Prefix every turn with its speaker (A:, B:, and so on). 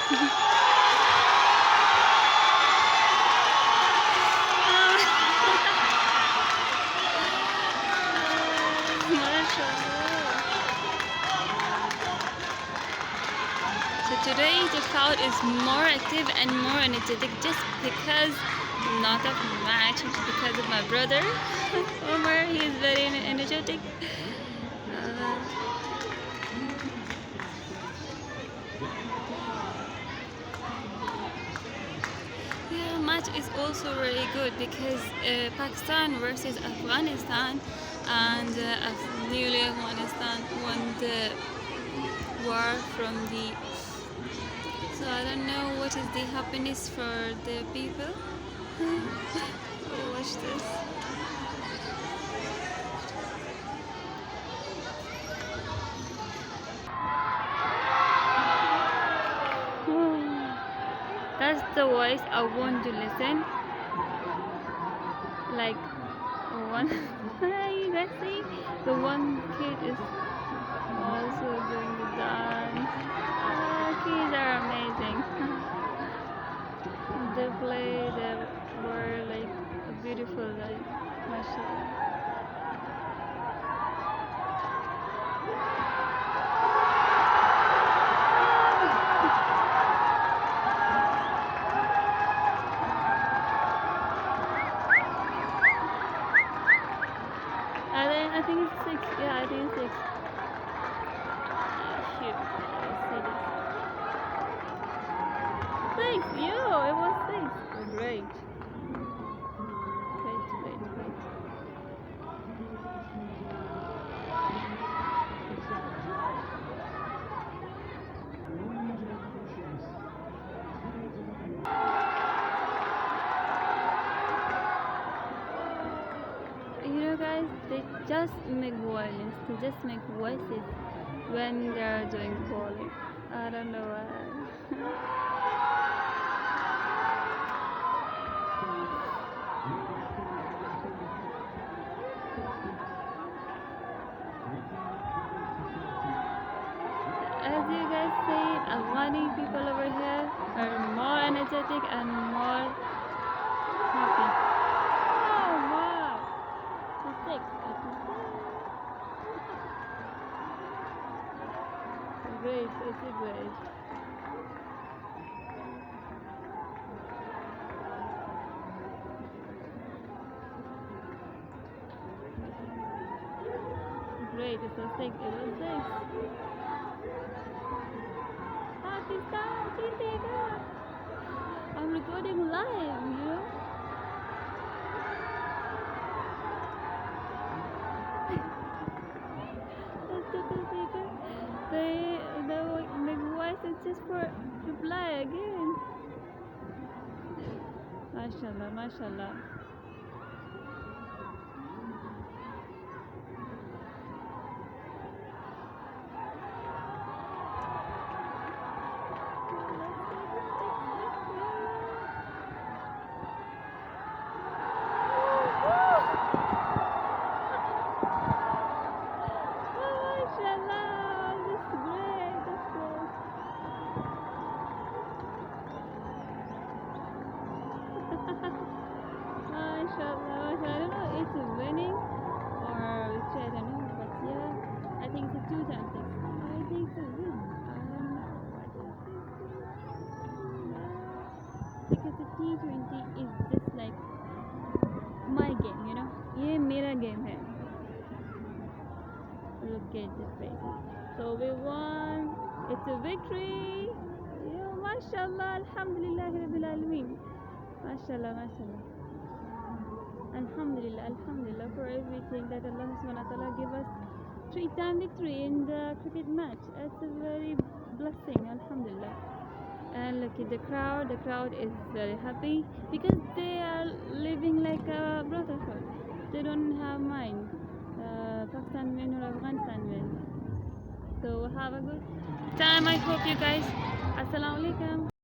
A: MashaAllah. So today the crowd is more active and more energetic just because not of match, just because of my brother Omar. He is very energetic. Yeah, match is also really good because Pakistan versus Afghanistan, and newly Afghanistan won the war from the. So I don't know what is the happiness for the people. Watch this. That's the voice I want to listen. Like one, you guys see, the one kid is also doing the dance. Kids are amazing. They play, they were like beautiful, like mashallah. I think it's 6. Yeah, I think it's 6. Shoot, I see this. 6. Yo, it was 6. Great. Great. You know, guys, they just make violence. They just make voices when they are doing bowling. I don't know why. As you guys see, Afghani people over here are more energetic and more happy. Oh wow! It's 6. Great, it's great. Great, it's a 6. It was 6. Pakistan, Chindega. I'm recording live, you know. The voice is just for reply again. Mashallah. Mashallah. I don't know if it's winning or which, I don't know, but yeah, I think it's a 2 times 6. I think it's a win. I don't know what is this. Because the T20 is just like my game, you know. ये मेरा game है. Look at the face. So we won. It's a victory. Yeah, mashallah, alhamdulillah rabbil alameen. Mashallah. Alhamdulillah for everything that Allah subhanahu wa ta'ala give us 3-time victory in the cricket match. It's a very blessing, alhamdulillah. And look at the crowd is very happy because they are living like a brotherhood. They don't have mind Pakistan win or Afghanistan win. So have a good time. I hope you guys. Assalamu alaikum.